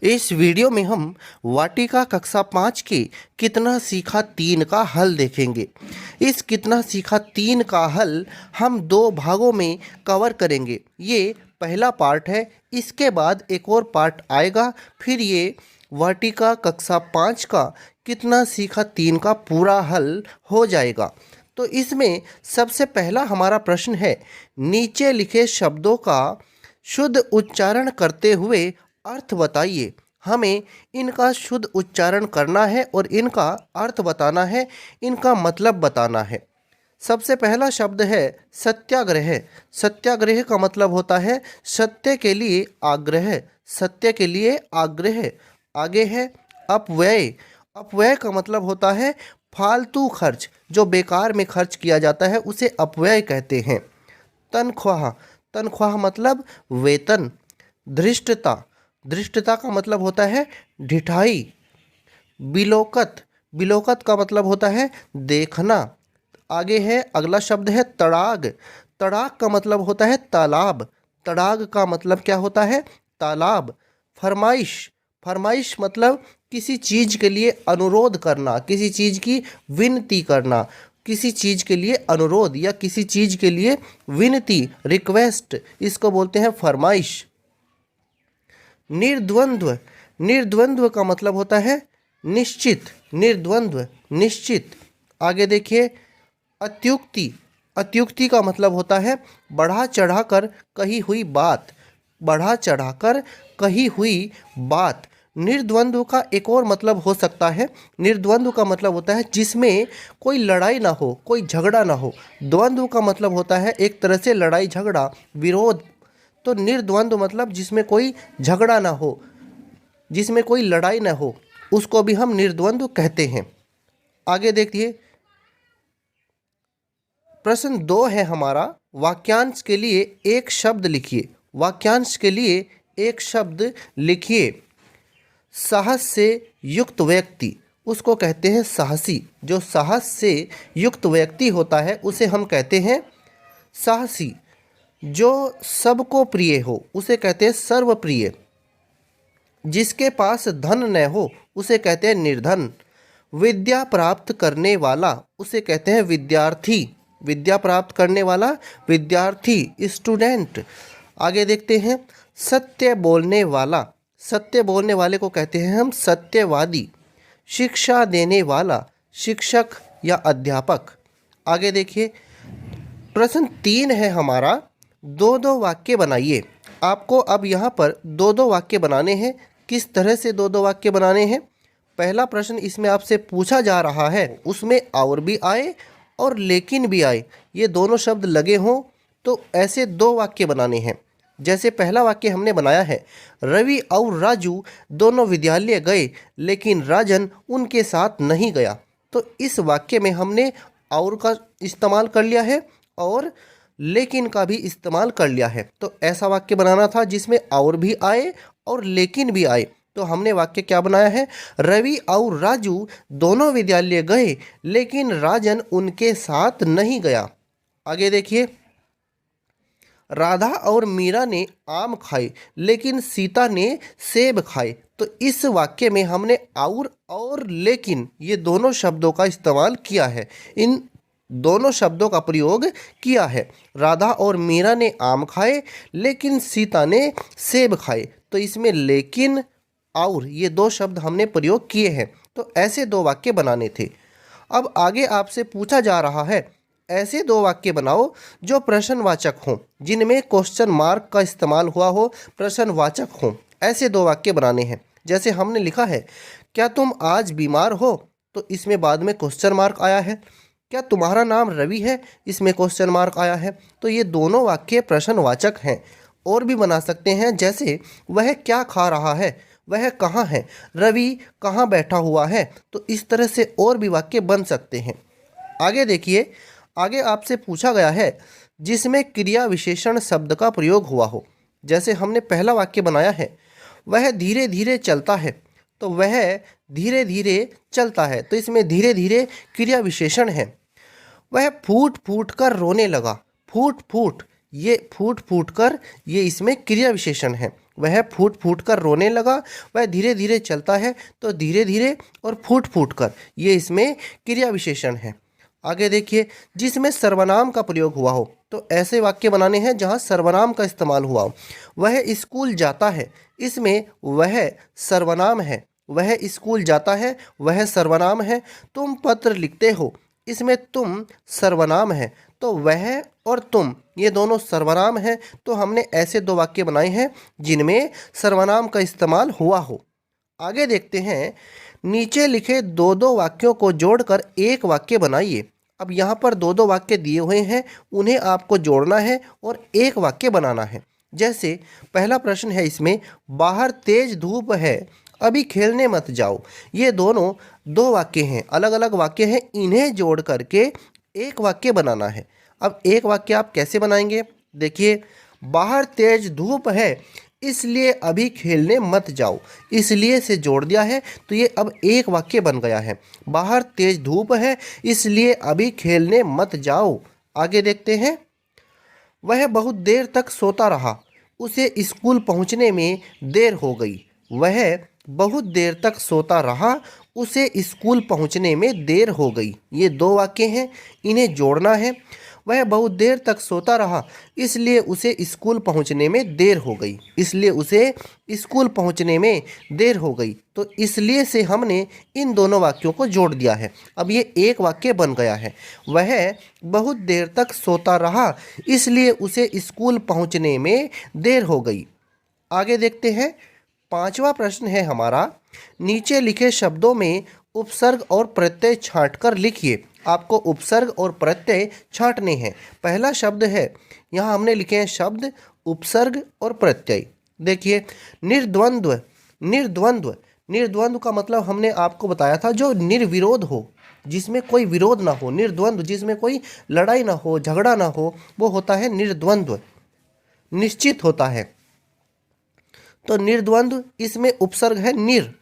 इस वीडियो में हम वाटिका कक्षा 5 के कितना सीखा 3 का हल देखेंगे। इस कितना सीखा 3 का हल हम 2 भागों में कवर करेंगे। ये पहला पार्ट है, इसके बाद एक और पार्ट आएगा, फिर ये वाटिका कक्षा 5 का कितना सीखा 3 का पूरा हल हो जाएगा। तो इसमें सबसे पहला हमारा प्रश्न है, नीचे लिखे शब्दों का शुद्ध उच्चारण करते हुए अर्थ बताइए। हमें इनका शुद्ध उच्चारण करना है और इनका अर्थ बताना है, इनका मतलब बताना है। सबसे पहला शब्द है सत्याग्रह। सत्याग्रह का मतलब होता है सत्य के लिए आग्रह, सत्य के लिए आग्रह। आगे है अपव्यय। अपव्यय का मतलब होता है फालतू खर्च, जो बेकार में खर्च किया जाता है उसे अपव्यय कहते हैं। तनख्वाह। तनख्वाह मतलब वेतन। धृष्टता। धृष्टता का मतलब होता है ढिठाई। बिलोकत। बिलोकत का मतलब होता है देखना। आगे है अगला शब्द है तड़ाग। तड़ाग का मतलब होता है तालाब। तड़ाग का मतलब क्या होता है? तालाब। फरमाइश। फरमाइश मतलब किसी चीज़ के लिए अनुरोध करना, किसी चीज़ की विनती करना, किसी चीज़ के लिए अनुरोध या किसी चीज़ के लिए विनती, रिक्वेस्ट, इसको बोलते हैं फरमाइश। निर्द्वंद्व। निर्द्वंद्व का मतलब होता है निश्चित। निर्द्वंद्व निश्चित। आगे देखिए अत्युक्ति। अत्युक्ति का मतलब होता है बढ़ा चढ़ाकर कही हुई बात। बढ़ा चढ़ाकर कही हुई बात। निर्द्वंद्व का एक और मतलब हो सकता है, निर्द्वंद्व का मतलब होता है जिसमें कोई लड़ाई ना हो, कोई झगड़ा ना हो। द्वंद्व का मतलब होता है एक तरह से लड़ाई झगड़ा, विरोध। तो निर्द्वंद्व मतलब जिसमें कोई झगड़ा ना हो, जिसमें कोई लड़ाई ना हो, उसको भी हम निर्द्वंद्व कहते हैं। आगे देखिए प्रश्न 2 है हमारा, वाक्यांश के लिए एक शब्द लिखिए। वाक्यांश के लिए एक शब्द लिखिए। साहस से युक्त व्यक्ति, उसको कहते हैं साहसी। जो साहस से युक्त व्यक्ति होता है उसे हम कहते हैं साहसी। जो सबको प्रिय हो उसे कहते हैं सर्वप्रिय। जिसके पास धन न हो उसे कहते हैं निर्धन। विद्या प्राप्त करने वाला उसे कहते हैं विद्यार्थी। विद्या प्राप्त करने वाला विद्यार्थी, स्टूडेंट। आगे देखते हैं सत्य बोलने वाला। सत्य बोलने वाले को कहते हैं हम सत्यवादी। शिक्षा देने वाला शिक्षक या अध्यापक। आगे देखिए प्रश्न 3 है हमारा, 2-2 वाक्य बनाइए। आपको अब यहाँ पर 2-2 वाक्य बनाने हैं। किस तरह से 2-2 वाक्य बनाने हैं? पहला प्रश्न इसमें आपसे पूछा जा रहा है, उसमें और भी आए और लेकिन भी आए, ये दोनों शब्द लगे हों तो ऐसे 2 वाक्य बनाने हैं। जैसे पहला वाक्य हमने बनाया है, रवि और राजू दोनों विद्यालय गए लेकिन राजन उनके साथ नहीं गया। तो इस वाक्य में हमने और का इस्तेमाल कर लिया है और लेकिन का भी इस्तेमाल कर लिया है। तो ऐसा वाक्य बनाना था जिसमें और भी आए और लेकिन भी आए। तो हमने वाक्य क्या बनाया है, रवि और राजू दोनों विद्यालय गए लेकिन राजन उनके साथ नहीं गया। आगे देखिए राधा और मीरा ने आम खाए लेकिन सीता ने सेब खाए। तो इस वाक्य में हमने और लेकिन ये दोनों शब्दों का इस्तेमाल किया है, इन दोनों शब्दों का प्रयोग किया है। राधा और मीरा ने आम खाए लेकिन सीता ने सेब खाए। तो इसमें लेकिन और ये 2 शब्द हमने प्रयोग किए हैं। तो ऐसे 2 वाक्य बनाने थे। अब आगे आपसे पूछा जा रहा है, ऐसे 2 वाक्य बनाओ जो प्रश्नवाचक हों, जिनमें क्वेश्चन मार्क का इस्तेमाल हुआ हो, प्रश्नवाचक हों। ऐसे 2 वाक्य बनाने हैं। जैसे हमने लिखा है, क्या तुम आज बीमार हो? तो इसमें बाद में क्वेश्चन मार्क आया है। क्या तुम्हारा नाम रवि है? इसमें क्वेश्चन मार्क आया है। तो ये दोनों वाक्य प्रश्नवाचक हैं। और भी बना सकते हैं, जैसे वह क्या खा रहा है, वह कहाँ है, रवि कहाँ बैठा हुआ है। तो इस तरह से और भी वाक्य बन सकते हैं। आगे देखिए, आगे आपसे पूछा गया है जिसमें क्रिया विशेषण शब्द का प्रयोग हुआ हो। जैसे हमने पहला वाक्य बनाया है, वह धीरे धीरे चलता है। तो वह धीरे धीरे चलता है, तो इसमें धीरे धीरे क्रिया विशेषण है। वह फूट फूट कर रोने लगा। फूट फूट, ये फूट फूट कर, ये इसमें क्रिया विशेषण है। वह फूट फूट कर रोने लगा। वह धीरे धीरे चलता है तो धीरे धीरे और फूट फूट कर, ये इसमें क्रिया विशेषण है। आगे देखिए, जिसमें सर्वनाम का प्रयोग हुआ हो, तो ऐसे वाक्य बनाने हैं जहाँ सर्वनाम का इस्तेमाल हुआ हो। वह स्कूल जाता है, इसमें वह सर्वनाम है। वह स्कूल जाता है, वह सर्वनाम है। तुम पत्र लिखते हो, इसमें तुम सर्वनाम है, तो वह और तुम ये दोनों सर्वनाम हैं। तो हमने ऐसे दो वाक्य बनाए हैं जिनमें सर्वनाम का इस्तेमाल हुआ हो। आगे देखते हैं, नीचे लिखे दो दो वाक्यों को जोड़कर एक वाक्य बनाइए। अब यहाँ पर दो दो वाक्य दिए हुए हैं, उन्हें आपको जोड़ना है और एक वाक्य बनाना है। जैसे पहला प्रश्न है इसमें, बाहर तेज धूप है, अभी खेलने मत जाओ। ये दोनों दो वाक्य हैं, अलग अलग वाक्य हैं, इन्हें जोड़ करके एक वाक्य बनाना है। अब एक वाक्य आप कैसे बनाएंगे? देखिए, बाहर तेज धूप है, इसलिए अभी खेलने मत जाओ। इसलिए से जोड़ दिया है तो ये अब एक वाक्य बन गया है। बाहर तेज धूप है, इसलिए अभी खेलने मत जाओ। आगे देखते हैं, वह बहुत देर तक सोता रहा, उसे स्कूल पहुंचने में देर हो गई। वह बहुत देर तक सोता रहा, उसे स्कूल पहुंचने में देर हो गई। ये दो वाक्य हैं, इन्हें जोड़ना है। वह बहुत देर तक सोता रहा, इसलिए उसे स्कूल पहुंचने में देर हो गई। इसलिए उसे स्कूल पहुंचने में देर हो गई। तो इसलिए से हमने इन दोनों वाक्यों को जोड़ दिया है। अब ये एक वाक्य बन गया है। वह बहुत देर तक सोता रहा, इसलिए उसे स्कूल पहुंचने में देर हो गई। आगे देखते हैं, पांचवा प्रश्न है हमारा, नीचे लिखे शब्दों में उपसर्ग और प्रत्यय छांटकर लिखिए। आपको उपसर्ग और प्रत्यय छांटने हैं। पहला शब्द है, यहाँ हमने लिखे हैं शब्द उपसर्ग और प्रत्यय। देखिए, निर्द्वंद्व। निर्द्वंद्व, निर्द्वंद्व का मतलब हमने आपको बताया था, जो निर्विरोध हो, जिसमें कोई विरोध ना हो। निर्द्वंद्व, जिसमें कोई लड़ाई ना हो, झगड़ा ना हो, वो होता है निर्द्वंद्व। निश्चित होता है। तो निर्द्वंद्व, इसमें उपसर्ग है निर।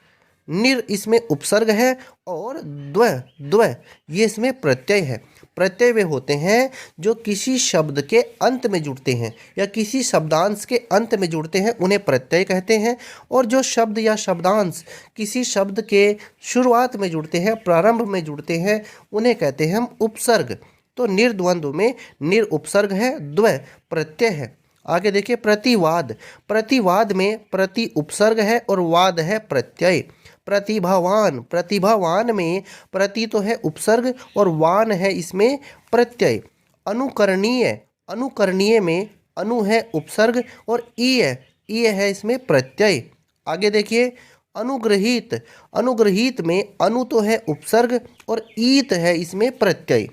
निर इसमें उपसर्ग है, और द्व, द्व ये इसमें प्रत्यय है। प्रत्यय वे होते हैं जो किसी शब्द के अंत में जुड़ते हैं या किसी शब्दांश के अंत में जुड़ते हैं, उन्हें प्रत्यय कहते हैं। और जो शब्द या शब्दांश किसी शब्द के शुरुआत में जुड़ते हैं, प्रारंभ में जुड़ते हैं, उन्हें कहते हैं हम उपसर्ग। तो निर्द्वंद्व में निर उपसर्ग है, द्व प्रत्यय है। आगे देखिए, प्रतिवाद। प्रतिवाद में प्रति उपसर्ग है और वाद है प्रत्यय। प्रतिभावान। प्रतिभावान में प्रति तो है उपसर्ग और वान है इसमें प्रत्यय। अनुकरणीय। अनुकरणीय में अनु है उपसर्ग और ईय, ईय है इसमें प्रत्यय। आगे देखिए, अनुग्रहित। अनुग्रहित में अनु तो है उपसर्ग और ईत है इसमें प्रत्यय।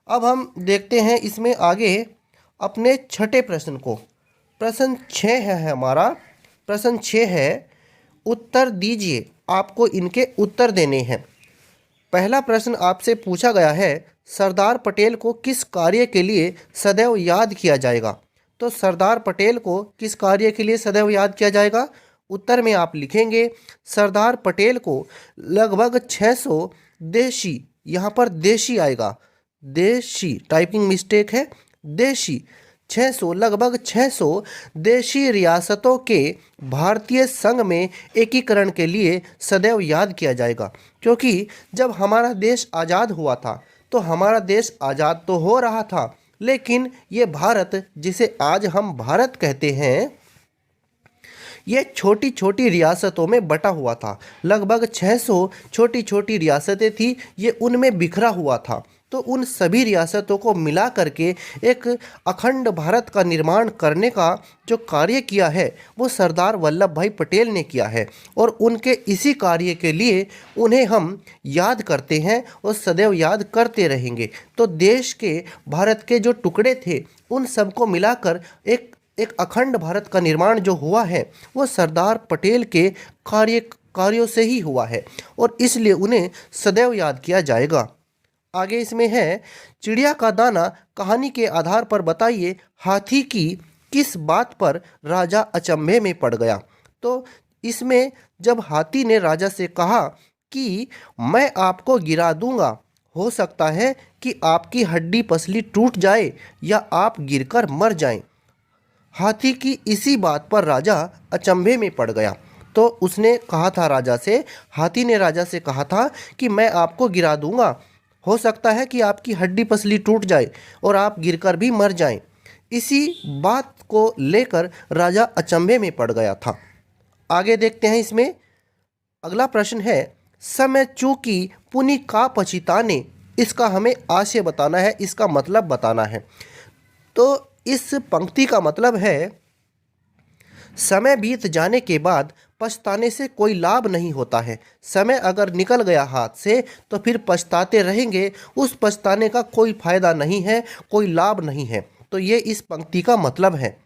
अब हम देखते हैं इसमें आगे अपने छठे प्रश्न को। प्रश्न 6 है हमारा। प्रश्न 6 है, उत्तर दीजिए। आपको इनके उत्तर देने हैं। पहला प्रश्न आपसे पूछा गया है, सरदार पटेल को किस कार्य के लिए सदैव याद किया जाएगा? तो सरदार पटेल को किस कार्य के लिए सदैव याद किया जाएगा? उत्तर में आप लिखेंगे, सरदार पटेल को लगभग 600 देशी, यहाँ पर देशी आएगा, देशी टाइपिंग मिस्टेक है, देशी 600, लगभग 600 देशी रियासतों के भारतीय संघ में एकीकरण के लिए सदैव याद किया जाएगा। क्योंकि जब हमारा देश आज़ाद हुआ था, तो हमारा देश आज़ाद तो हो रहा था, लेकिन ये भारत, जिसे आज हम भारत कहते हैं, ये छोटी छोटी रियासतों में बटा हुआ था। लगभग 600 छोटी छोटी रियासतें थी, ये उनमें बिखरा हुआ था। तो उन सभी रियासतों को मिला करके एक अखंड भारत का निर्माण करने का जो कार्य किया है, वो सरदार वल्लभ भाई पटेल ने किया है। और उनके इसी कार्य के लिए उन्हें हम याद करते हैं और सदैव याद करते रहेंगे। तो देश के, भारत के जो टुकड़े थे, उन सबको मिलाकर एक अखंड भारत का निर्माण जो हुआ है, वो सरदार पटेल के कार्यों से ही हुआ है, और इसलिए उन्हें सदैव याद किया जाएगा। आगे इसमें है, चिड़िया का दाना कहानी के आधार पर बताइए, हाथी की किस बात पर राजा अचंभे में पड़ गया? तो इसमें जब हाथी ने राजा से कहा कि मैं आपको गिरा दूंगा, हो सकता है कि आपकी हड्डी पसली टूट जाए या आप गिरकर मर जाएं। हाथी की इसी बात पर राजा अचंभे में पड़ गया। तो उसने कहा था राजा से, हाथी ने राजा से कहा था कि मैं आपको गिरा दूंगा, हो सकता है कि आपकी हड्डी पसली टूट जाए और आप गिरकर भी मर जाएं। इसी बात को लेकर राजा अचंभे में पड़ गया था। आगे देखते हैं। इसमें अगला प्रश्न है, समय चूकी पुनि का पछिताने। इसका हमें आशय बताना है, इसका मतलब बताना है। तो इस पंक्ति का मतलब है, समय बीत जाने के बाद पछताने से कोई लाभ नहीं होता है। समय अगर निकल गया हाथ से तो फिर पछताते रहेंगे, उस पछताने का कोई फायदा नहीं है, कोई लाभ नहीं है। तो ये इस पंक्ति का मतलब है।